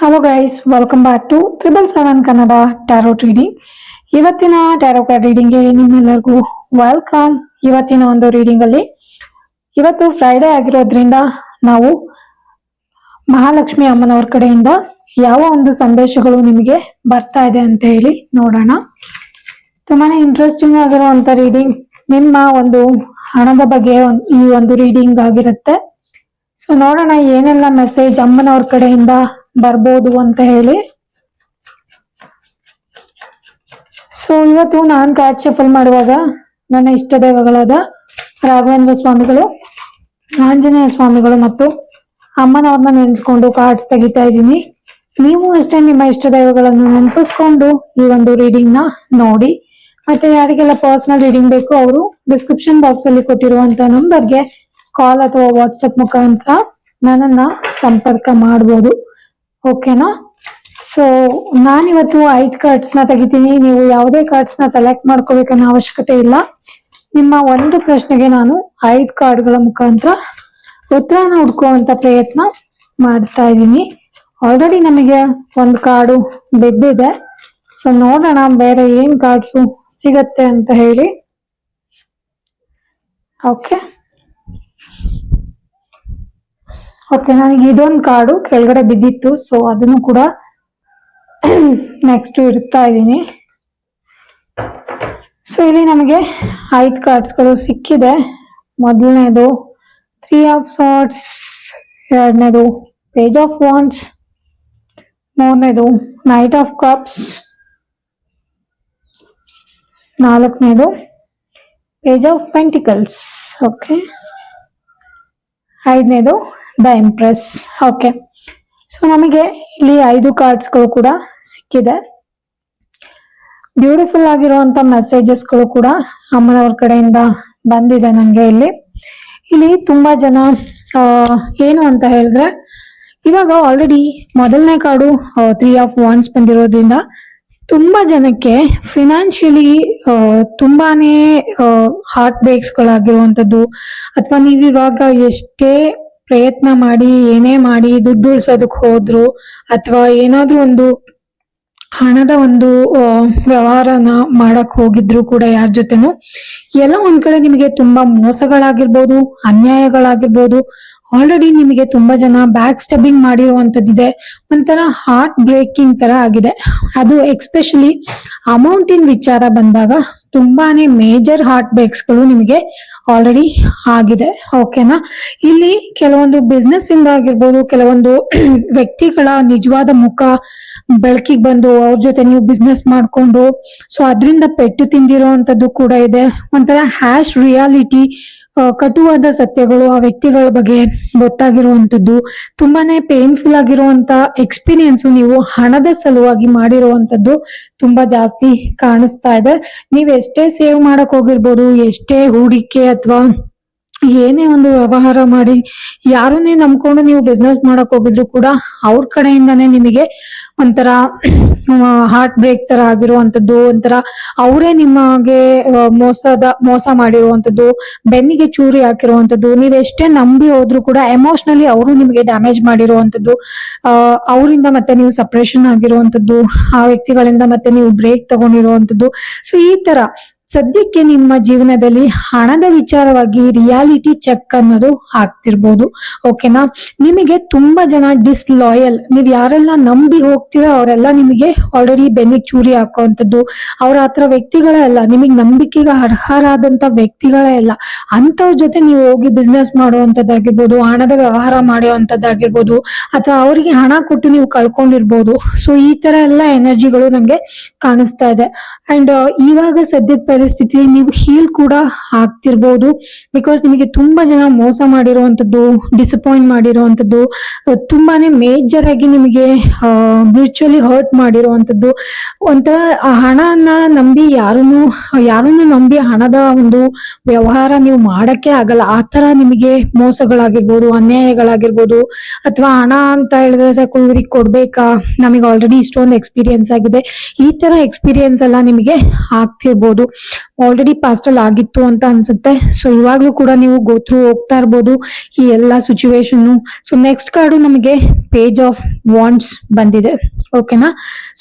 Hello guys, welcome back to 777 Kannada tarot reading. ಇವತ್ತಿನ tarot card ರೀಡಿಂಗ್ಗೆ ನಿಮ್ಮೆಲ್ಲರಿಗೂ ವೆಲ್ಕಮ್. ಇವತ್ತಿನ ಒಂದು ರೀಡಿಂಗ್ ಅಲ್ಲಿ ಇವತ್ತು ಫ್ರೈಡೆ ಆಗಿರೋದ್ರಿಂದ ನಾವು ಮಹಾಲಕ್ಷ್ಮಿ ಅಮ್ಮನವ್ರ ಕಡೆಯಿಂದ ಯಾವ ಒಂದು ಸಂದೇಶಗಳು ನಿಮಗೆ ಬರ್ತಾ ಇದೆ ಅಂತ ಹೇಳಿ ನೋಡೋಣ. ತುಂಬಾನೇ ಇಂಟ್ರೆಸ್ಟಿಂಗ್ ಆಗಿರುವಂತ ರೀಡಿಂಗ್. ನಿಮ್ಮ ಒಂದು ಹಣದ ಬಗ್ಗೆ ಈ ಒಂದು ರೀಡಿಂಗ್ ಆಗಿರುತ್ತೆ. ಸೊ ನೋಡೋಣ ಏನೆಲ್ಲ ಮೆಸೇಜ್ ಅಮ್ಮನವ್ರ ಕಡೆಯಿಂದ ಬರ್ಬೋದು ಅಂತ ಹೇಳಿ. ಸೊ ಇವತ್ತು ನಾನು ಕಾರ್ಡ್ ಶಫಲ್ ಮಾಡುವಾಗ ನನ್ನ ಇಷ್ಟ ದೈವಗಳಾದ ರಾಘವೇಂದ್ರ ಸ್ವಾಮಿಗಳು, ಆಂಜನೇಯ ಸ್ವಾಮಿಗಳು ಮತ್ತು ಅಮ್ಮನವ್ರನ್ನ ನೆನೆಸ್ಕೊಂಡು ಕಾರ್ಡ್ಸ್ ತೆಗಿತಾ ಇದ್ದೀನಿ. ನೀವು ಅಷ್ಟೇ ನಿಮ್ಮ ಇಷ್ಟ ದೈವಗಳನ್ನು ನೆನಪಿಸ್ಕೊಂಡು ಈ ಒಂದು ರೀಡಿಂಗ್ ನ ನೋಡಿ. ಮತ್ತೆ ಯಾರಿಗೆಲ್ಲ ಪರ್ಸನಲ್ ರೀಡಿಂಗ್ ಬೇಕು ಅವರು ಡಿಸ್ಕ್ರಿಪ್ಷನ್ ಬಾಕ್ಸ್ ಅಲ್ಲಿ ಕೊಟ್ಟಿರುವಂತ ನಂಬರ್ಗೆ ಕಾಲ್ ಅಥವಾ ವಾಟ್ಸಪ್ ಮುಖಾಂತರ ನನ್ನನ್ನ ಸಂಪರ್ಕ ಮಾಡಬಹುದು. ಓಕೆನಾ? ಸೊ ನಾನಿವತ್ತು 5 ಕಾರ್ಡ್ಸ್ ನ ತೆಗಿತೀನಿ. ನೀವು ಯಾವುದೇ ಕಾರ್ಡ್ಸ್ ನ ಸೆಲೆಕ್ಟ್ ಮಾಡ್ಕೋಬೇಕನ್ನೋ ಅವಶ್ಯಕತೆ ಇಲ್ಲ. ನಿಮ್ಮ ಒಂದು ಪ್ರಶ್ನೆಗೆ ನಾನು 5 ಕಾರ್ಡ್ಗಳ ಮುಖಾಂತರ ಉತ್ತರನ ಹುಡ್ಕುವಂತ ಪ್ರಯತ್ನ ಮಾಡ್ತಾ ಇದ್ದೀನಿ. ಆಲ್ರೆಡಿ ನಮಗೆ ಒಂದು ಕಾರ್ಡು ಬಿದ್ದಿದೆ. ಸೊ ನೋಡೋಣ ಬೇರೆ ಏನ್ ಕಾರ್ಡ್ಸು ಸಿಗತ್ತೆ ಅಂತ ಹೇಳಿ. ಓಕೆ, ನನಗೆ ಇದೊಂದು ಕಾರ್ಡು ಕೆಳಗಡೆ ಬಿದ್ದಿತ್ತು. ಸೊ ಅದನ್ನು ಕೂಡ ನೆಕ್ಸ್ಟ್ ಇಡ್ತಾ ಇದ್ದೀನಿ. ಸೊ ಇಲ್ಲಿ ನಮಗೆ 5 ಕಾರ್ಡ್ಸ್ಗಳು ಸಿಕ್ಕಿದೆ. ಮೊದಲನೇದು 3 ಆಫ್ ಸಾರ್ಟ್ಸ್, ಎರಡನೇದು ಪೇಜ್ ಆಫ್ ವಾಂಡ್ಸ್, ಮೂರನೇದು ನೈಟ್ ಆಫ್ ಕಪ್ಸ್, ನಾಲ್ಕನೇದು ಪೇಜ್ ಆಫ್ ಪೆಂಟಿಕಲ್ಸ್, ಓಕೆ, ಐದನೇದು ದ ಎಂಪ್ರೆಸ್. ಓಕೆ, ಸೊ ನಮಗೆ ಇಲ್ಲಿ 5 ಕಾರ್ಡ್ಸ್ಗಳು ಕೂಡ ಸಿಕ್ಕಿದೆ. ಬ್ಯೂಟಿಫುಲ್ ಆಗಿರುವಂತ ಮೆಸೇಜಸ್ಗಳು ಕೂಡ ಅಮ್ಮನವ್ರ ಕಡೆಯಿಂದ ಬಂದಿದೆ ನಂಗೆ. ಇಲ್ಲಿ ತುಂಬಾ ಜನ ಏನು ಅಂತ ಹೇಳಿದ್ರೆ, ಇವಾಗ ಆಲ್ರೆಡಿ ಮೊದಲನೇ ಕಾರ್ಡು 3 ಆಫ್ ವಾಂಡ್ಸ್ ಬಂದಿರೋದ್ರಿಂದ ತುಂಬಾ ಜನಕ್ಕೆ ಫಿನಾನ್ಷಿಯಲಿ ತುಂಬಾನೇ ಹಾರ್ಟ್ ಬ್ರೇಕ್ಸ್ ಗಳಾಗಿರುವಂತದ್ದು, ಅಥವಾ ನೀವಿವಾಗ ಎಷ್ಟೇ ಪ್ರಯತ್ನ ಮಾಡಿ ಏನೇ ಮಾಡಿ ದುಡ್ಡು ಉಳ್ಸೋದಕ್ ಹೋದ್ರು, ಅಥವಾ ಏನಾದ್ರೂ ಒಂದು ಹಣದ ಒಂದು ವ್ಯವಹಾರನ ಮಾಡಕ್ ಹೋಗಿದ್ರು ಕೂಡ ಯಾರ ಜೊತೆನೂ ಎಲ್ಲ ಒಂದ್ ಕಡೆ ನಿಮಗೆ ತುಂಬಾ ಮೋಸಗಳಾಗಿರ್ಬೋದು, ಅನ್ಯಾಯಗಳಾಗಿರ್ಬೋದು. ಆಲ್ರೆಡಿ ನಿಮಗೆ ತುಂಬಾ ಜನ ಬ್ಯಾಕ್ ಸ್ಟೆಬಿಂಗ್ ಮಾಡಿರುವಂತದ್ದಿದೆ. ಒಂಥರ ಹಾರ್ಟ್ ಬ್ರೇಕಿಂಗ್ ತರ ಆಗಿದೆ. ಅದು ಎಕ್ಸ್ಪೆಷಲಿ ಅಮೌಂಟಿನ ವಿಚಾರ ಬಂದಾಗ ತುಂಬಾನೇ ಮೇಜರ್ ಹಾರ್ಟ್ ಬ್ರೇಕ್ಸ್ ಗಳು ನಿಮಗೆ ಆಲ್ರೆಡಿ ಆಗಿದೆ. ಓಕೆನಾ? ಇಲ್ಲಿ ಕೆಲವೊಂದು ಬಿಸ್ನೆಸ್ ಇಂದ ಆಗಿರ್ಬೋದು, ಕೆಲವೊಂದು ವ್ಯಕ್ತಿಗಳ ನಿಜವಾದ ಮುಖ ಬೆಳಕಿಗೆ ಬಂದು ಅವ್ರ ಜೊತೆ ನೀವು ಬಿಸ್ನೆಸ್ ಮಾಡ್ಕೊಂಡು ಸೊ ಅದರಿಂದ ಪೆಟ್ಟು ತಿಂದಿರುವಂತದ್ದು ಕೂಡ ಇದೆ. ಒಂಥರ ಹ್ಯಾಶ್ ರಿಯಾಲಿಟಿ, ಕಟುವಾದ ಸತ್ಯಗಳು ಆ ವ್ಯಕ್ತಿಗಳ ಬಗ್ಗೆ ಗೊತ್ತಾಗಿರುವಂತದ್ದು, ತುಂಬಾನೇ ಪೇನ್ಫುಲ್ ಆಗಿರುವಂತ ಎಕ್ಸ್ಪೀರಿಯನ್ಸ್ ನೀವು ಹಣದ ಸಲುವಾಗಿ ಮಾಡಿರುವಂತದ್ದು ತುಂಬಾ ಜಾಸ್ತಿ ಕಾಣಿಸ್ತಾ ಇದೆ. ನೀವ್ ಎಷ್ಟೇ ಸೇವ್ ಮಾಡಕ್ ಹೋಗಿರ್ಬೋದು, ಎಷ್ಟೇ ಹೂಡಿಕೆ ಅಥವಾ ಏನೇ ಒಂದು ವ್ಯವಹಾರ ಮಾಡಿ ಯಾರನ್ನೇ ನಂಬ್ಕೊಂಡು ನೀವು ಬಿಸ್ನೆಸ್ ಮಾಡಕ್ ಹೋಗಿದ್ರು ಕೂಡ ಅವ್ರ ಕಡೆಯಿಂದಾನೇ ನಿಮಗೆ ಒಂಥರ ಹಾರ್ಟ್ ಬ್ರೇಕ್ ತರ ಆಗಿರುವಂತದ್ದು, ಒಂಥರ ಅವರೇ ನಿಮಗೆ ಮೋಸ ಮಾಡಿರುವಂತದ್ದು, ಬೆನ್ನಿಗೆ ಚೂರಿ ಹಾಕಿರುವಂತದ್ದು, ನೀವ್ ಎಷ್ಟೇ ನಂಬಿ ಹೋದ್ರು ಕೂಡ ಎಮೋಷನಲಿ ಅವರು ನಿಮಗೆ ಡ್ಯಾಮೇಜ್ ಮಾಡಿರುವಂತದ್ದು, ಅವರಿಂದ ಮತ್ತೆ ನೀವು ಸಪ್ರೇಷನ್ ಆಗಿರುವಂತದ್ದು, ಆ ವ್ಯಕ್ತಿಗಳಿಂದ ಮತ್ತೆ ನೀವು ಬ್ರೇಕ್ ತಗೊಂಡಿರುವಂತದ್ದು. ಸೊ ಈ ತರ ಸದ್ಯಕ್ಕೆ ನಿಮ್ಮ ಜೀವನದಲ್ಲಿ ಹಣದ ವಿಚಾರವಾಗಿ ರಿಯಾಲಿಟಿ ಚೆಕ್ ಅನ್ನೋದು ಆಗ್ತಿರ್ಬೋದು. ಓಕೆನಾ? ನಿಮಗೆ ತುಂಬಾ ಜನ ಡಿಸ್ಲಾಯಲ್, ನೀವ್ ಯಾರೆಲ್ಲ ನಂಬಿ ಹೋಗ್ತೀರೋ ಅವರೆಲ್ಲ ನಿಮಗೆ ಆಲ್ರೆಡಿ ಬೆನ್ನಿಗೆ ಚೂರಿ ಹಾಕುವಂಥದ್ದು, ಅವ್ರ ಹತ್ರ ವ್ಯಕ್ತಿಗಳೇ ಅಲ್ಲ, ನಿಮಗೆ ನಂಬಿಕೆಗೆ ಅರ್ಹರಾದಂತ ವ್ಯಕ್ತಿಗಳೇ ಅಲ್ಲ. ಅಂತವ್ರ ಜೊತೆ ನೀವು ಹೋಗಿ ಬಿಸ್ನೆಸ್ ಮಾಡುವಂತದ್ದಾಗಿರ್ಬೋದು, ಹಣದ ವ್ಯವಹಾರ ಮಾಡುವಂತದ್ದಾಗಿರ್ಬೋದು, ಅಥವಾ ಅವರಿಗೆ ಹಣ ಕೊಟ್ಟು ನೀವು ಕಳ್ಕೊಂಡಿರ್ಬೋದು. ಸೊ ಈ ತರ ಎಲ್ಲ ಎನರ್ಜಿಗಳು ನಂಗೆ ಕಾಣಿಸ್ತಾ ಇದೆ. ಅಂಡ್ ಇವಾಗ ಸದ್ಯದ ಪರಿಸ್ಥಿತಿ ನೀವು ಹೀಲ್ ಕೂಡ ಆಗ್ತಿರ್ಬೋದು. ಬಿಕಾಸ್ ನಿಮಗೆ ತುಂಬಾ ಜನ ಮೋಸ ಮಾಡಿರುವಂತದ್ದು, ಡಿಸಪಾಯಿಂಟ್ ಮಾಡಿರುವಂತದ್ದು, ತುಂಬಾನೇ ಮೇಜರ್ ಆಗಿ ನಿಮಗೆ ಮ್ಯೂಚುವಲಿ ಹರ್ಟ್ ಮಾಡಿರುವಂತದ್ದು, ಒಂಥರ ಹಣನ ನಂಬಿ ಯಾರನ್ನು ನಂಬಿ ಹಣದ ಒಂದು ವ್ಯವಹಾರ ನೀವು ಮಾಡಕ್ಕೆ ಆಗಲ್ಲ. ಆ ತರ ನಿಮಗೆ ಮೋಸಗಳಾಗಿರ್ಬೋದು, ಅನ್ಯಾಯಗಳಾಗಿರ್ಬೋದು, ಅಥವಾ ಹಣ ಅಂತ ಹೇಳಿದ್ರೆ ಸಾಕು ಇವ್ರಿಗೆ ಕೊಡ್ಬೇಕಾ, ನಮಗೆ ಆಲ್ರೆಡಿ ಇಷ್ಟೊಂದು ಎಕ್ಸ್ಪೀರಿಯನ್ಸ್ ಆಗಿದೆ, ಈ ತರ ಎಕ್ಸ್ಪೀರಿಯನ್ಸ್ ಎಲ್ಲ ನಿಮಗೆ ಆಗ್ತಿರ್ಬೋದು. ಆಲ್ರೆಡಿ ಪಾಸ್ಟ್ ಅಲ್ಲಿ ಆಗಿತ್ತು ಅಂತ ಅನ್ಸುತ್ತೆ. ಸೊ ಇವಾಗ್ಲೂ ಕೂಡ ನೀವು ಗೋತ್ರು ಹೋಗ್ತಾ ಇರ್ಬೋದು ಈ ಎಲ್ಲಾ ಸಿಚುವೇಶನ್. ಸೊ ನೆಕ್ಸ್ಟ್ ಕಾರ್ಡು ನಮಗೆ ಪೇಜ್ ಆಫ್ ವಾಂಡ್ಸ್ ಬಂದಿದೆ. ಓಕೆನಾ.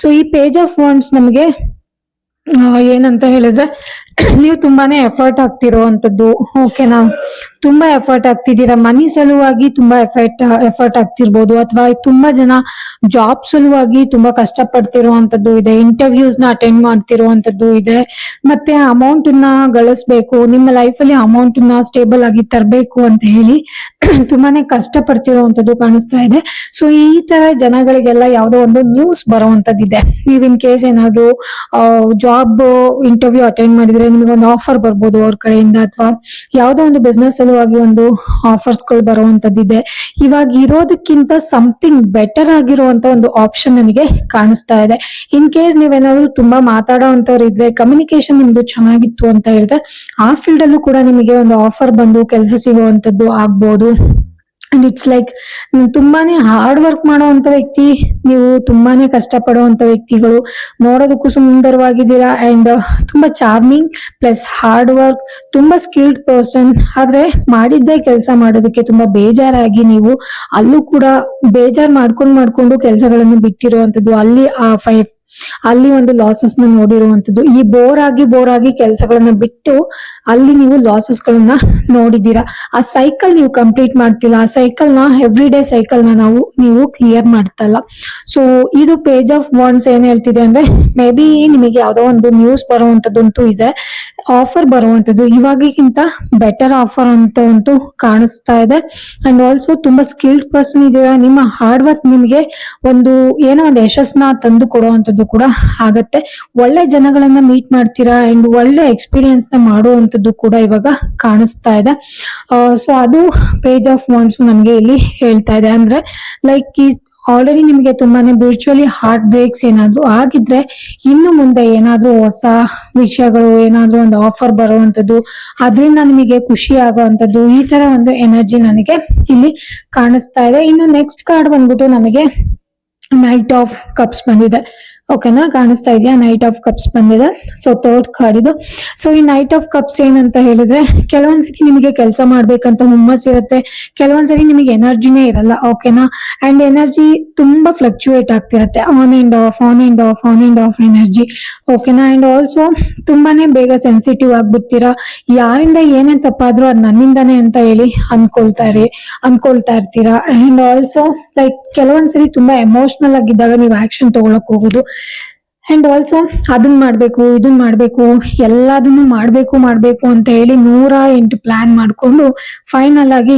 ಸೊ ಈ ಪೇಜ್ ಆಫ್ ವಾಂಡ್ಸ್ ನಮಗೆ ಏನಂತ ಹೇಳಿದ್ರೆ ನೀವು ತುಂಬಾನೇ ಎಫರ್ಟ್ ಆಗ್ತಿರೋವಂಥದ್ದು. ಓಕೆನಾ. ತುಂಬಾ ಎಫರ್ಟ್ ಆಗ್ತಿದ್ದೀರಾ, ಮನಿ ಸಲುವಾಗಿ ತುಂಬಾ ಎಫರ್ಟ್ ಆಗ್ತಿರ್ಬೋದು, ಅಥವಾ ತುಂಬಾ ಜನ ಜಾಬ್ ಸಲುವಾಗಿ ತುಂಬಾ ಕಷ್ಟ ಪಡ್ತಿರುವಂತದ್ದು ಇದೆ, ಇಂಟರ್ವ್ಯೂಸ್ ನ ಅಟೆಂಡ್ ಮಾಡ್ತಿರುವಂತದ್ದು ಇದೆ, ಮತ್ತೆ ಅಮೌಂಟ್ ನ ಗಳಿಸ್ಬೇಕು, ನಿಮ್ಮ ಲೈಫ್ ಅಲ್ಲಿ ಅಮೌಂಟ್ ನ ಸ್ಟೇಬಲ್ ಆಗಿ ತರಬೇಕು ಅಂತ ಹೇಳಿ ತುಂಬಾನೇ ಕಷ್ಟ ಪಡ್ತಿರುವಂತದ್ದು ಕಾಣಿಸ್ತಾ ಇದೆ. ಸೊ ಈ ತರ ಜನಗಳಿಗೆಲ್ಲ ಯಾವ್ದೋ ಒಂದು ನ್ಯೂಸ್ ಬರುವಂತದ್ದಿದೆ. ನೀವ್ ಇನ್ ಕೇಸ್ ಏನಾದ್ರು ಜಾಬ್ ಇಂಟರ್ವ್ಯೂ ಅಟೆಂಡ್ ಮಾಡಿದ್ರೆ ನಿಮ್ಗೆ ಒಂದು ಆಫರ್ ಬರ್ಬೋದು ಅವ್ರ ಕಡೆಯಿಂದ, ಅಥವಾ ಯಾವ್ದೋ ಒಂದು ಬಿಸ್ನೆಸ್ ಸಲುವಾಗಿ ಒಂದು ಆಫರ್ಸ್ ಗಳು ಬರುವಂತದ್ದಿದೆ. ಇವಾಗ ಇರೋದಕ್ಕಿಂತ ಸಮಥಿಂಗ್ ಬೆಟರ್ ಆಗಿರುವಂತ ಒಂದು ಆಪ್ಷನ್ ನನಗೆ ಕಾಣಿಸ್ತಾ ಇದೆ. ಇನ್ ಕೇಸ್ ನೀವೇನಾದ್ರು ತುಂಬಾ ಮಾತಾಡೋಂತವ್ರು ಇದ್ರೆ, ಕಮ್ಯುನಿಕೇಶನ್ ನಿಮ್ದು ಚೆನ್ನಾಗಿತ್ತು ಅಂತ ಹೇಳಿದ್ರೆ, ಆ ಫೀಲ್ಡ್ ಅಲ್ಲೂ ಕೂಡ ನಿಮಗೆ ಒಂದು ಆಫರ್ ಬಂದು ಕೆಲಸ ಸಿಗುವಂತದ್ದು ಆಗ್ಬೋದು. ಅಂಡ್ ಇಟ್ಸ್ ಲೈಕ್ ತುಂಬಾನೇ ಹಾರ್ಡ್ ವರ್ಕ್ ಮಾಡುವಂತ ವ್ಯಕ್ತಿ, ನೀವು ತುಂಬಾನೇ ಕಷ್ಟ ಪಡುವಂತ ವ್ಯಕ್ತಿಗಳು, ನೋಡೋದಕ್ಕೂ ಸುಂದರವಾಗಿದ್ದೀರಾ ಅಂಡ್ ತುಂಬಾ ಚಾರ್ಮಿಂಗ್ ಪ್ಲಸ್ ಹಾರ್ಡ್ ವರ್ಕ್, ತುಂಬಾ ಸ್ಕಿಲ್ಡ್ ಪರ್ಸನ್. ಆದ್ರೆ ಮಾಡಿದ್ದೇ ಕೆಲಸ ಮಾಡೋದಕ್ಕೆ ತುಂಬಾ ಬೇಜಾರಾಗಿ ನೀವು ಅಲ್ಲೂ ಕೂಡ ಬೇಜಾರ್ ಮಾಡ್ಕೊಂಡು ಕೆಲಸಗಳನ್ನು ಬಿಟ್ಟಿರುವಂತದ್ದು, ಅಲ್ಲಿ ಒಂದು ಲಾಸಸ್ ನ ನೋಡಿರುವಂತದ್ದು. ಈ ಬೋರ್ ಆಗಿ ಕೆಲಸಗಳನ್ನ ಬಿಟ್ಟು ಅಲ್ಲಿ ನೀವು ಲಾಸಸ್ ಗಳನ್ನ ನೋಡಿದೀರಾ. ಆ ಸೈಕಲ್ ನೀವು ಕಂಪ್ಲೀಟ್ ಮಾಡ್ತಿಲ್ಲ, ಆ ಸೈಕಲ್ ನ ಎವ್ರಿ ಡೇ ಸೈಕಲ್ ನ ನೀವು ಕ್ಲಿಯರ್ ಮಾಡ್ತಲ್ಲ. ಸೊ ಇದು ಪೇಜ್ ಆಫ್ ವಾಂಡ್ಸ್ ಏನ್ ಹೇಳ್ತಿದೆ ಅಂದ್ರೆ, ಮೇ ಬಿ ನಿಮಗೆ ಯಾವ್ದೋ ಒಂದು ನ್ಯೂಸ್ ಬರುವಂತದ್ದಂತೂ ಇದೆ, ಆಫರ್ ಬರುವಂತದ್ದು ಇವಾಗಿಗಿಂತ ಬೆಟರ್ ಆಫರ್ ಅಂತೂ ಕಾಣಿಸ್ತಾ ಇದೆ. ಅಂಡ್ ಆಲ್ಸೋ ತುಂಬಾ ಸ್ಕಿಲ್ಡ್ ಪರ್ಸನ್ ಇದೀರಾ, ನಿಮ್ಮ ಹಾರ್ಡ್ ವರ್ಕ್ ನಿಮಗೆ ಏನೋ ಒಂದು ಯಶಸ್ಸನ್ನ ತಂದು ಕೊಡುವಂತದ್ದು ಕೂಡ ಆಗತ್ತೆ. ಒಳ್ಳೆ ಜನಗಳನ್ನ ಮೀಟ್ ಮಾಡ್ತೀರಾ ಅಂಡ್ ಒಳ್ಳೆ ಎಕ್ಸ್ಪೀರಿಯನ್ಸ್ ನ ಮಾಡುವಂತದ್ದು ಕೂಡ ಇವಾಗ ಕಾಣಿಸ್ತಾ ಇದೆ. ಸೊ ಅದು ಪೇಜ್ ಆಫ್ ವಾಂಡ್ಸ್ ನಮ್ಗೆ ಇಲ್ಲಿ ಹೇಳ್ತಾ ಇದೆ. ಅಂದ್ರೆ ಲೈಕ್ ಆಲ್ರೆಡಿ ನಿಮಗೆ ತುಂಬಾನೇ ವಿರ್ಚುವಲಿ ಹಾರ್ಟ್ ಬ್ರೇಕ್ಸ್ ಏನಾದ್ರು ಆಗಿದ್ರೆ, ಇನ್ನು ಮುಂದೆ ಏನಾದ್ರೂ ಹೊಸ ವಿಷಯಗಳು, ಏನಾದ್ರೂ ಒಂದು ಆಫರ್ ಬರುವಂತದ್ದು, ಅದರಿಂದ ನಿಮಗೆ ಖುಷಿ ಆಗುವಂತದ್ದು, ಈ ತರ ಒಂದು ಎನರ್ಜಿ ನನಗೆ ಇಲ್ಲಿ ಕಾಣಿಸ್ತಾ ಇದೆ. ಇನ್ನು ನೆಕ್ಸ್ಟ್ ಕಾರ್ಡ್ ಬಂದ್ಬಿಟ್ಟು ನಮಗೆ ನೈಟ್ ಆಫ್ ಕಪ್ಸ್ ಬಂದಿದೆ. ಓಕೆನಾ, ಕಾಣಿಸ್ತಾ ಇದೆಯಾ? ನೈಟ್ ಆಫ್ ಕಪ್ಸ್ ಬಂದಿದೆ. ಸೊ ಥರ್ಡ್ ಕಾರ್ಡ್ ಇದು. ಸೊ ಈ ನೈಟ್ ಆಫ್ ಕಪ್ಸ್ ಏನಂತ ಹೇಳಿದ್ರೆ, ಕೆಲವೊಂದ್ಸರಿ ನಿಮಗೆ ಕೆಲಸ ಮಾಡ್ಬೇಕಂತ ಹುಮ್ಮಸ್ ಇರುತ್ತೆ, ಕೆಲವೊಂದ್ಸರಿ ನಿಮಗೆ ಎನರ್ಜಿನೇ ಇರಲ್ಲ. ಓಕೆನಾ. ಅಂಡ್ ಎನರ್ಜಿ ತುಂಬಾ ಫ್ಲಕ್ಚುಯೇಟ್ ಆಗ್ತಿರತ್ತೆ, ಆನ್ ಅಂಡ್ ಆಫ್ ಎನರ್ಜಿ. ಓಕೆನಾ. ಅಂಡ್ ಆಲ್ಸೋ ತುಂಬಾನೇ ಬೇಗ ಸೆನ್ಸಿಟಿವ್ ಆಗ್ಬಿಡ್ತೀರಾ, ಯಾರಿಂದ ಏನೇ ತಪ್ಪಾದ್ರೂ ಅದ್ ನನ್ನಿಂದಾನೇ ಅಂತ ಹೇಳಿ ಅನ್ಕೊಳ್ತಾ ಇರ್ತೀರಾ. ಅಂಡ್ ಆಲ್ಸೋ ಲೈಕ್ ಕೆಲವೊಂದ್ಸರಿ ತುಂಬಾ ಎಮೋಷನಲ್ ಆಗಿದ್ದಾಗ ನೀವು ಆಕ್ಷನ್ ತಗೊಳಕ್ ಹೋಗೋದು. ಅಂಡ್ ಆಲ್ಸೋ ಅದನ್ನ ಮಾಡ್ಬೇಕು, ಇದನ್ ಮಾಡ್ಬೇಕು, ಎಲ್ಲದನ್ನು ಮಾಡ್ಬೇಕು ಅಂತ ಹೇಳಿ 108 ಪ್ಲಾನ್ ಮಾಡ್ಕೊಂಡು ಫೈನಲ್ ಆಗಿ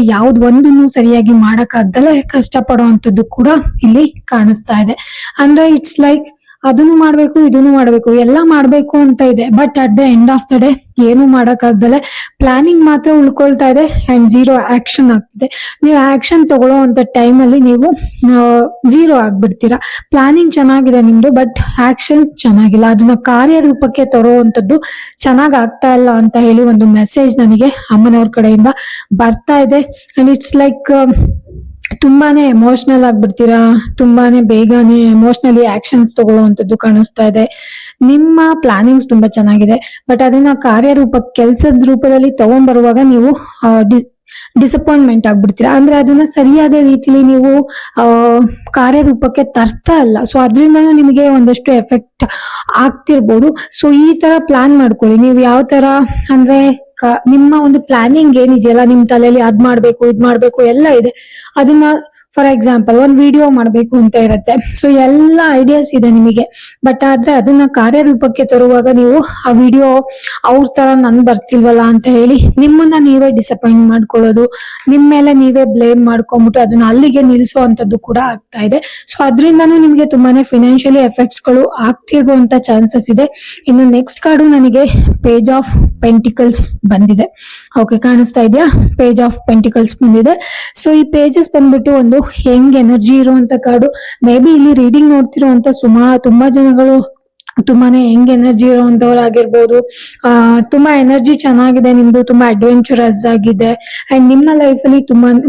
ಒಂದನ್ನು ಸರಿಯಾಗಿ ಮಾಡಕ್ಕಾಗ್ದಲೆ ಕಷ್ಟ ಪಡುವಂತದ್ದು ಕೂಡ ಇಲ್ಲಿ ಕಾಣಿಸ್ತಾ ಇದೆ. ಅಂದ್ರೆ ಇಟ್ಸ್ ಲೈಕ್ ಅದನ್ನು ಮಾಡ್ಬೇಕು, ಇದನ್ನು ಮಾಡ್ಬೇಕು, ಎಲ್ಲ ಮಾಡ್ಬೇಕು ಅಂತ ಇದೆ, but at the end of the day ಏನು ಮಾಡಕ್ಕಾಗ್ದಲೆ ಪ್ಲಾನಿಂಗ್ ಮಾತ್ರ ಉಳ್ಕೊಳ್ತಾ ಇದೆ ಅಂಡ್ ಝೀರೋ ಆಕ್ಷನ್ ಆಗ್ತಿದೆ. ನೀವು ಆಕ್ಷನ್ ತಗೊಳ್ಳೋ ಅಂತ ಟೈಮ್ ಅಲ್ಲಿ ನೀವು ಝೀರೋ ಆಗ್ಬಿಡ್ತೀರಾ. ಪ್ಲಾನಿಂಗ್ ಚೆನ್ನಾಗಿದೆ ನಿಮ್ದು, ಬಟ್ ಆಕ್ಷನ್ ಚೆನ್ನಾಗಿಲ್ಲ, ಅದನ್ನ ಕಾರ್ಯರೂಪಕ್ಕೆ ತರುವಂತದ್ದು ಚೆನ್ನಾಗ್ ಆಗ್ತಾ ಇಲ್ಲ ಅಂತ ಹೇಳಿ ಒಂದು ಮೆಸೇಜ್ ನನಗೆ ಅಮ್ಮನವ್ರ ಕಡೆಯಿಂದ ಬರ್ತಾ ಇದೆ. ಅಂಡ್ ಇಟ್ಸ್ ಲೈಕ್ ತುಂಬಾನೇ ಎಮೋಷನಲ್ ಆಗ್ಬಿಡ್ತೀರಾ, ತುಂಬಾನೇ ಬೇಗನೆ ಎಮೋಷನಲಿ ಆಕ್ಷನ್ಸ್ ತಗೊಳ್ಳುವಂತದ್ದು ಕಾಣಿಸ್ತಾ ಇದೆ. ನಿಮ್ಮ ಪ್ಲಾನಿಂಗ್ಸ್ ತುಂಬಾ ಚೆನ್ನಾಗಿದೆ, ಬಟ್ ಅದನ್ನ ಕಾರ್ಯರೂಪ ಕೆಲಸದ ರೂಪದಲ್ಲಿ ತಗೊಂಡ್ಬರುವಾಗ ನೀವು ಡಿಸಪಾಯಿಂಟ್ಮೆಂಟ್ ಆಗ್ಬಿಡ್ತೀರಾ. ಅಂದ್ರೆ ಅದನ್ನ ಸರಿಯಾದ ರೀತಿಲಿ ನೀವು ಕಾರ್ಯರೂಪಕ್ಕೆ ತರ್ತಾ ಇಲ್ಲ. ಸೊ ಅದ್ರಿಂದ ನಿಮಗೆ ಒಂದಷ್ಟು ಎಫೆಕ್ಟ್ ಆಗ್ತಿರ್ಬೋದು. ಸೊ ಈ ತರ ಪ್ಲಾನ್ ಮಾಡ್ಕೊಳ್ಳಿ. ನೀವು ಯಾವ ತರ ಅಂದ್ರೆ ನಿಮ್ಮ ಒಂದು ಪ್ಲಾನಿಂಗ್ ಏನಿದೆಯಲ್ಲ, ನಿಮ್ ತಲೆಯಲ್ಲಿ ಅದ್ ಮಾಡ್ಬೇಕು, ಇದ್ ಮಾಡ್ಬೇಕು ಎಲ್ಲ ಇದೆ. ಅದನ್ನ ಫಾರ್ ಎಕ್ಸಾಂಪಲ್ ಒಂದ್ ವಿಡಿಯೋ ಮಾಡ್ಬೇಕು ಅಂತ ಇರತ್ತೆ. ಸೊ ಎಲ್ಲ ಐಡಿಯಾಸ್ ಇದೆ ನಿಮಗೆ, ಬಟ್ ಆದ್ರೆ ಅದನ್ನ ಕಾರ್ಯರೂಪಕ್ಕೆ ತರುವಾಗ ನೀವು ಆ ವಿಡಿಯೋ ಅವ್ರ ತರ ನನ್ ಬರ್ತಿಲ್ವಲ್ಲ ಅಂತ ಹೇಳಿ ನಿಮ್ಮನ್ನ ನೀವೇ ಡಿಸಪಾಯಿಂಟ್ ಮಾಡ್ಕೊಳ್ಳೋದು, ನಿಮ್ ಮೇಲೆ ನೀವೇ ಬ್ಲೇಮ್ ಮಾಡ್ಕೊಂಡ್ಬಿಟ್ಟು ಅದನ್ನ ಅಲ್ಲಿಗೆ ನಿಲ್ಸುವಂತದ್ದು ಕೂಡ ಆಗ್ತಾ ಇದೆ. ಸೊ ಅದ್ರಿಂದಾನು ನಿಮ್ಗೆ ತುಂಬಾನೇ ಫಿನಾನ್ಷಿಯಲಿ ಎಫೆಕ್ಟ್ಸ್ ಗಳು ಆಗ್ತಿರುವಂತ ಚಾನ್ಸಸ್ ಇದೆ. ಇನ್ನು ನೆಕ್ಸ್ಟ್ ಕಾರ್ಡು ನನಗೆ ಪೇಜ್ ಆಫ್ ಪೆಂಟಿಕಲ್ಸ್ ಬಂದಿದೆ. ಓಕೆ, ಕಾಣಿಸ್ತಾ ಇದೆಯಾ? ಪೇಜ್ ಆಫ್ ಪೆಂಟಿಕಲ್ಸ್ ಬಂದಿದೆ. ಸೊ ಈ ಪೇಜಸ್ ಬಂದ್ಬಿಟ್ಟು ಒಂದು ಹೆಂಗ್ ಎನರ್ಜಿ ಇರುವಂತ ಕಾರ್ಡು. ಮೇ ಬಿ ಇಲ್ಲಿ ರೀಡಿಂಗ್ ನೋಡ್ತಿರುವಂತ ತುಂಬಾ ಜನಗಳು ತುಂಬಾನೇ ಹೆಂಗ್ ಎನರ್ಜಿ ಇರುವಂತವ್ರಾಗಿರ್ಬೋದು. ತುಂಬಾ ಎನರ್ಜಿ ಚೆನ್ನಾಗಿದೆ ನಿಮ್ದು, ತುಂಬಾ ಅಡ್ವೆಂಚರಸ್ ಆಗಿದೆ ಅಂಡ್ ನಿಮ್ಮ ಲೈಫ್ ಅಲ್ಲಿ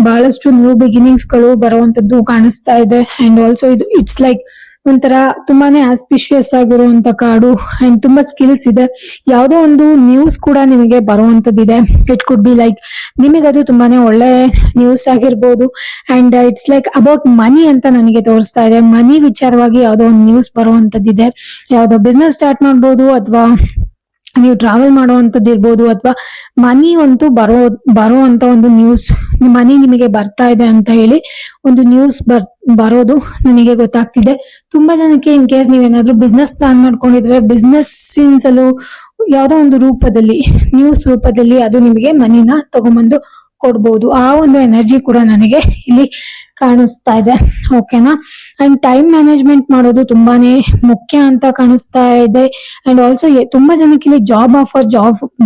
ಬಹಳಷ್ಟು ನ್ಯೂ ಬಿಗಿನಿಂಗ್ಸ್ ಗಳು ಬರುವಂತದ್ದು ಕಾಣಿಸ್ತಾ ಇದೆ. ಅಂಡ್ ಆಲ್ಸೋ ಇದು ಇಟ್ಸ್ ಲೈಕ್ ಒಂಥರ ತುಂಬಾನೇ ಆಸ್ಪಿಷಿಯಸ್ ಆಗಿರುವಂತ ಕಾರ್ಡು ಅಂಡ್ ತುಂಬಾ ಸ್ಕಿಲ್ಸ್ ಇದೆ. ಯಾವುದೋ ಒಂದು ನ್ಯೂಸ್ ಕೂಡ ನಿಮಗೆ ಬರುವಂತದ್ದಿದೆ. ಇಟ್ ಕುಡ್ ಬಿ ಲೈಕ್ ನಿಮಗೆ ಅದು ತುಂಬಾನೇ ಒಳ್ಳೆ ನ್ಯೂಸ್ ಆಗಿರ್ಬೋದು. And it's like about money ಅಂತ ನನಗೆ ತೋರಿಸ್ತಾ ಇದೆ. ಮನಿ ವಿಚಾರವಾಗಿ ಯಾವುದೋ ಒಂದು ನ್ಯೂಸ್ ಬರುವಂತದ್ದಿದೆ. ಯಾವುದೋ ಬಿಸ್ನೆಸ್ ಸ್ಟಾರ್ಟ್ ಮಾಡ್ಬೋದು, ಅಥವಾ ನೀವು ಟ್ರಾವೆಲ್ ಮಾಡುವಂತದ್ದು ಇರ್ಬೋದು, ಅಥವಾ ಮನಿ ಅಂತೂ ಬರುವಂತ ಒಂದು ನ್ಯೂಸ್, ಮನಿ ನಿಮಗೆ ಬರ್ತಾ ಇದೆ ಅಂತ ಹೇಳಿ ಒಂದು ನ್ಯೂಸ್ ಬರೋದು ನನಗೆ ಗೊತ್ತಾಗ್ತಿದೆ. ತುಂಬಾ ಜನಕ್ಕೆ ಇನ್ ಕೇಸ್ ನೀವೇನಾದ್ರೂ ಬಿಸ್ನೆಸ್ ಪ್ಲಾನ್ ಮಾಡ್ಕೊಂಡಿದ್ರೆ, ಬಿಸ್ನೆಸ್ ಅಲ್ಲೂ ಯಾವ್ದೋ ಒಂದು ರೂಪದಲ್ಲಿ, ನ್ಯೂಸ್ ರೂಪದಲ್ಲಿ ಅದು ನಿಮಗೆ ಮನಿನ ತಗೊಂಬಂದು ಕೊಡ್ಬೋದು. ಆ ಒಂದು ಎನರ್ಜಿ ಕೂಡ ನನಗೆ ಇಲ್ಲಿ ಕಾಣಿಸ್ತಾ ಇದೆ. ಓಕೆನಾ. ಅಂಡ್ ಟೈಮ್ ಮ್ಯಾನೇಜ್ಮೆಂಟ್ ಮಾಡೋದು ತುಂಬಾನೇ ಮುಖ್ಯ ಅಂತ ಕಾಣಿಸ್ತಾ ಇದೆ. ಅಂಡ್ ಆಲ್ಸೋ ತುಂಬಾ ಜನಕ್ಕೆ ಇಲ್ಲಿ ಜಾಬ್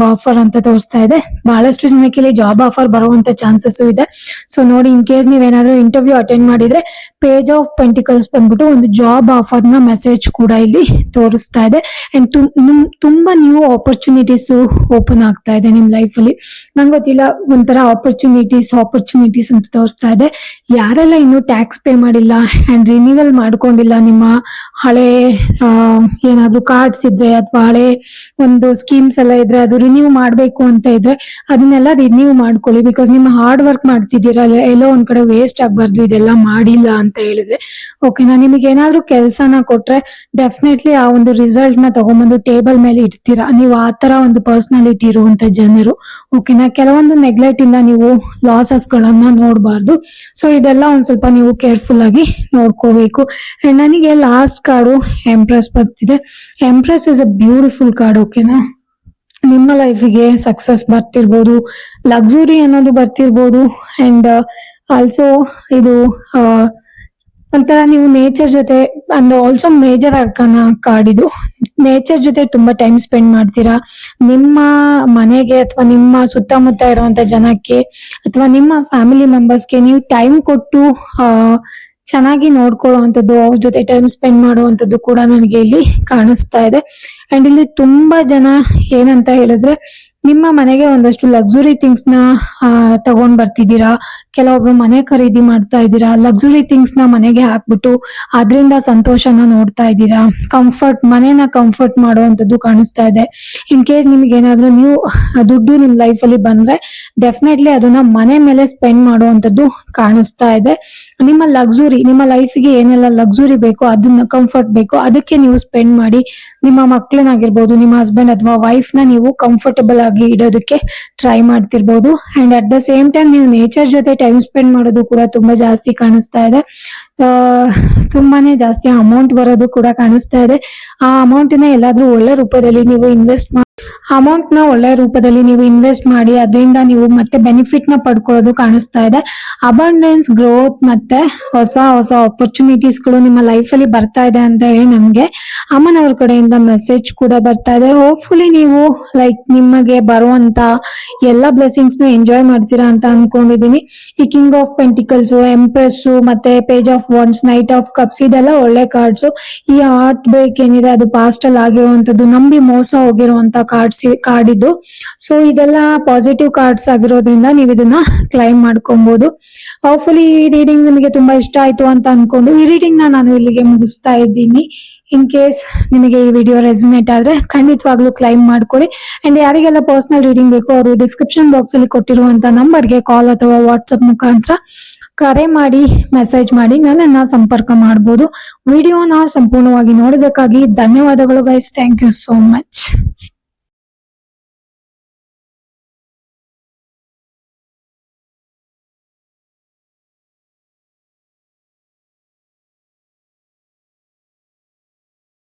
ಆಫರ್ ಅಂತ ತೋರಿಸ್ತಾ ಇದೆ. ಬಹಳಷ್ಟು ಜನಕ್ಕೆ ಇಲ್ಲಿ ಜಾಬ್ ಆಫರ್ ಬರುವಂತ ಚಾನ್ಸಸ್ ಇದೆ. ಸೊ ನೋಡಿ, ಇನ್ ಕೇಸ್ ನೀವೇನಾದ್ರೂ ಇಂಟರ್ವ್ಯೂ ಅಟೆಂಡ್ ಮಾಡಿದ್ರೆ ಪೇಜ್ ಆಫ್ ಪೆಂಟಿಕಲ್ಸ್ ಬಂದ್ಬಿಟ್ಟು ಒಂದು ಜಾಬ್ ಆಫರ್ ನ ಮೆಸೇಜ್ ಕೂಡ ಇಲ್ಲಿ ತೋರಿಸ್ತಾ ಇದೆ. ಅಂಡ್ ತುಂಬಾ ನ್ಯೂ ಆಪರ್ಚುನಿಟೀಸ್ ಓಪನ್ ಆಗ್ತಾ ಇದೆ ನಿಮ್ ಲೈಫ್ ಅಲ್ಲಿ. ನಂಗೆ ಗೊತ್ತಿಲ್ಲ, ಒಂಥರ ಆಪರ್ಚುನಿಟೀಸ್ ಅಂತ ತೋರಿಸ್ತಾ ಇದೆ. ಯಾರೆಲ್ಲ ಇನ್ನು ಟ್ಯಾಕ್ಸ್ ಪೇ ಮಾಡಿಲ್ಲ ಅಂಡ್ ರಿನ್ಯೂವಲ್ ಮಾಡ್ಕೊಂಡಿಲ್ಲ, ನಿಮ್ಮ ಹಳೆ ಏನಾದ್ರು ಕಾರ್ಡ್ಸ್ ಇದ್ರೆ ಅಥವಾ ಹಳೆ ಒಂದು ಸ್ಕೀಮ್ಸ್ ಎಲ್ಲ ಇದ್ರೆ ಅದು ರಿನ್ಯೂ ಮಾಡ್ಬೇಕು ಅಂತ ಇದ್ರೆ ಅದನ್ನೆಲ್ಲ ರಿನ್ಯೂ ಮಾಡ್ಕೊಳ್ಳಿ. ಬಿಕಾಸ್ ನಿಮ್ಮ ಹಾರ್ಡ್ ವರ್ಕ್ ಮಾಡ್ತಿದ್ದೀರಾ, ಎಲ್ಲೋ ಒಂದ್ ಕಡೆ ವೇಸ್ಟ್ ಆಗ್ಬಾರ್ದು ಇದೆಲ್ಲ ಮಾಡಿಲ್ಲ ಅಂತ ಹೇಳಿದ್ರೆ. ಓಕೆನಾ. ನಿಮಗೆ ಏನಾದ್ರು ಕೆಲ್ಸನ ಕೊಟ್ರೆ ಡೆಫಿನೆಟ್ಲಿ ಆ ಒಂದು ರಿಸಲ್ಟ್ ನ ತಗೊಂಡ್ಬಂದು ಟೇಬಲ್ ಮೇಲೆ ಇಡ್ತೀರಾ. ನೀವು ಆ ತರ ಒಂದು ಪರ್ಸನಾಲಿಟಿ ಇರುವಂತ ಜನರು. ಓಕೆನಾ. ಕೆಲವೊಂದು ನೆಗ್ಲೆಕ್ಟ್ ಇಂದ ನೀವು ಲಾಸಸ್ ಗಳನ್ನ ನೋಡಬಾರ್ದು. ಸೊ ಇದೆಲ್ಲ ಒಂದ್ ಸ್ವಲ್ಪ ನೀವು ಕೇರ್ಫುಲ್ ಆಗಿ ನೋಡ್ಕೋಬೇಕು. ಅಂಡ್ ನನಗೆ ಲಾಸ್ಟ್ ಕಾರ್ಡು ಎಂಪ್ರೆಸ್ ಬರ್ತಿದೆ. Empress is a beautiful card. ಓಕೆನಾ. ನಿಮ್ಮ ಲೈಫಿಗೆ ಸಕ್ಸಸ್ ಬರ್ತಿರ್ಬೋದು, ಲಕ್ಸುರಿ ಅನ್ನೋದು ಬರ್ತಿರ್ಬೋದು. ಅಂಡ್ ಆಲ್ಸೋ ಇದು ಒಂಥರ ನೀವು ನೇಚರ್ ಜೊತೆ, ಅಂಡ್ ಆಲ್ಸೋ ಮೇಜರ್ ಅರ್ಕಾನ ಕಾರ್ಡ್ ಇದು. ನೇಚರ್ ಜೊತೆ ತುಂಬಾ ಟೈಮ್ ಸ್ಪೆಂಡ್ ಮಾಡ್ತೀರಾ. ನಿಮ್ಮ ಮನೆಗೆ ಅಥವಾ ನಿಮ್ಮ ಸುತ್ತಮುತ್ತ ಇರುವಂತ ಜನಕ್ಕೆ ಅಥವಾ ನಿಮ್ಮ ಫ್ಯಾಮಿಲಿ ಮೆಂಬರ್ಸ್ಗೆ ನೀವು ಟೈಮ್ ಕೊಟ್ಟು ಚೆನ್ನಾಗಿ ನೋಡ್ಕೊಳ್ಳುವಂಥದ್ದು, ಅವ್ರ ಜೊತೆ ಟೈಮ್ ಸ್ಪೆಂಡ್ ಮಾಡುವಂಥದ್ದು ಕೂಡ ನನಗೆ ಇಲ್ಲಿ ಕಾಣಿಸ್ತಾ ಇದೆ. ಅಂಡ್ ಇಲ್ಲಿ ತುಂಬಾ ಜನ ಏನಂತ ಹೇಳಿದ್ರೆ, ನಿಮ್ಮ ಮನೆಗೆ ಒಂದಷ್ಟು ಲಕ್ಸುರಿ ಥಿಂಗ್ಸ್ ನ ತಗೊಂಡ್ ಬರ್ತಿದ್ದೀರಾ. ಕೆಲವೊಬ್ರು ಮನೆ ಖರೀದಿ ಮಾಡ್ತಾ ಇದ್ದೀರಾ, ಲಕ್ಸುರಿ ಥಿಂಗ್ಸ್ ನ ಮನೆಗೆ ಹಾಕ್ಬಿಟ್ಟು ಅದ್ರಿಂದ ಸಂತೋಷನ ನೋಡ್ತಾ ಇದ್ದೀರಾ. ಮನೆನ ಕಂಫರ್ಟ್ ಮಾಡುವಂತದ್ದು ಕಾಣಿಸ್ತಾ ಇದೆ. ಇನ್ ಕೇಸ್ ನಿಮ್ಗೆ ಏನಾದ್ರು ನೀವು ದುಡ್ಡು ನಿಮ್ ಲೈಫ್ ಅಲ್ಲಿ ಬಂದ್ರೆ ಡೆಫಿನೆಟ್ಲಿ ಅದನ್ನ ಮನೆ ಮೇಲೆ ಸ್ಪೆಂಡ್ ಮಾಡುವಂತದ್ದು ಕಾಣಿಸ್ತಾ ಇದೆ. ನಿಮ್ಮ ಲೈಫಿಗೆ ಏನೆಲ್ಲ ಲಕ್ಸುರಿ ಬೇಕೋ, ಅದನ್ನ ಕಂಫರ್ಟ್ ಬೇಕೋ, ಅದಕ್ಕೆ ನೀವು ಸ್ಪೆಂಡ್ ಮಾಡಿ ನಿಮ್ಮ ಮಕ್ಕಳನ್ನಾಗಿರ್ಬೋದು, ನಿಮ್ಮ ಹಸ್ಬೆಂಡ್ ಅಥವಾ ವೈಫ್ ನ ನೀವು ಕಂಫರ್ಟಬಲ್ ಆಗಿ ಇಡೋದಕ್ಕೆ ಟ್ರೈ ಮಾಡ್ತಿರ್ಬೋದು. And at the same time ನೀವು ನೇಚರ್ ಜೊತೆ ಟೈಮ್ ಸ್ಪೆಂಡ್ ಮಾಡೋದು ಕೂಡ ತುಂಬಾ ಜಾಸ್ತಿ ಕಾಣಿಸ್ತಾ ಇದೆ. ತುಂಬಾನೇ ಜಾಸ್ತಿ ಅಮೌಂಟ್ ಬರೋದು ಕೂಡ ಕಾಣಿಸ್ತಾ ಇದೆ. ಆ ಅಮೌಂಟ್ ನ ಎಲ್ಲಾದ್ರೂ ಒಳ್ಳೆ ರೂಪದಲ್ಲಿ ನೀವು ಇನ್ವೆಸ್ಟ್ ಮಾಡಿ ಅದರಿಂದ ನೀವು ಮತ್ತೆ ಬೆನಿಫಿಟ್ ನ ಪಡ್ಕೊಳ್ಳೋದು ಕಾಣಿಸ್ತಾ ಇದೆ. ಅಬಂಡೆನ್ಸ್, ಗ್ರೋತ್ ಮತ್ತೆ ಹೊಸ ಆಪರ್ಚುನಿಟೀಸ್ ಗಳು ನಿಮ್ಮ ಲೈಫ್ ಅಲ್ಲಿ ಬರ್ತಾ ಇದೆ ಅಂತ ಹೇಳಿ ನಮ್ಗೆ ಅಮ್ಮನವ್ರ ಕಡೆಯಿಂದ ಮೆಸೇಜ್ ಕೂಡ ಬರ್ತಾ ಇದೆ. ಹೋಪ್ಫುಲಿ ನೀವು ಲೈಕ್ ನಿಮಗೆ ಬರುವಂತ ಎಲ್ಲಾ ಬ್ಲೆಸಿಂಗ್ಸ್ ನು ಎಂಜಾಯ್ ಮಾಡ್ತೀರಾ ಅಂತ ಅನ್ಕೊಂಡಿದೀನಿ. ಈ ಕಿಂಗ್ ಆಫ್ ಪೆಂಟಿಕಲ್ಸ್, ಎಂಪ್ರೆಸ್ ಮತ್ತೆ page of wands, knight of cups ಇದೆಲ್ಲ ಒಳ್ಳೆ ಕಾರ್ಡ್ಸ್. ಈ ಹಾರ್ಟ್ ಬ್ರೇಕ್ ಏನಿದೆ ಅದು ಪಾಸ್ಟ್ ಅಲ್ಲಿ ಆಗಿರುವಂತದ್ದು, ನಂಬಿ ಮೋಸ ಹೋಗಿರುವಂತ ಕಾರ್ಡ್ ಇದು. ಸೊ ಇದೆಲ್ಲ ಪಾಸಿಟಿವ್ ಕಾರ್ಡ್ಸ್ ಆಗಿರೋದ್ರಿಂದ ನೀವು ಇದನ್ನ ಕ್ಲೈಮ್ ಮಾಡ್ಕೊಬಹುದು. ಹೋಪ್ಫುಲಿ ಈ ರೀಡಿಂಗ್ ನಿಮಗೆ ತುಂಬಾ ಇಷ್ಟ ಆಯ್ತು ಅಂತ ಅನ್ಕೊಂಡು ಈ ರೀಡಿಂಗ್ ನಾನು ಇಲ್ಲಿಗೆ ಮುಗಿಸ್ತಾ ಇದ್ದೀನಿ. ಇನ್ ಕೇಸ್ ನಿಮಗೆ ಈ ವಿಡಿಯೋ ರೆಸೊನೇಟ್ ಆದ್ರೆ ಖಂಡಿತವಾಗ್ಲೂ ಕ್ಲೈಮ್ ಮಾಡ್ಕೊಳ್ಳಿ. ಅಂಡ್ ಯಾರಿಗೆಲ್ಲ ಪರ್ಸನಲ್ ರೀಡಿಂಗ್ ಬೇಕು ಅವರು ಡಿಸ್ಕ್ರಿಪ್ಷನ್ ಬಾಕ್ಸ್ ಅಲ್ಲಿ ಕೊಟ್ಟಿರುವಂತ ನಂಬರ್ಗೆ ಕಾಲ್ ಅಥವಾ ವಾಟ್ಸ್ಆಪ್ ಮುಖಾಂತರ ಕರೆ ಮಾಡಿ, ಮೆಸೇಜ್ ಮಾಡಿ ನನ್ನನ್ನ ಸಂಪರ್ಕ ಮಾಡಬಹುದು. ವಿಡಿಯೋನ ಸಂಪೂರ್ಣವಾಗಿ ನೋಡಿದಕ್ಕಾಗಿ ಧನ್ಯವಾದಗಳು guys. Thank you so much.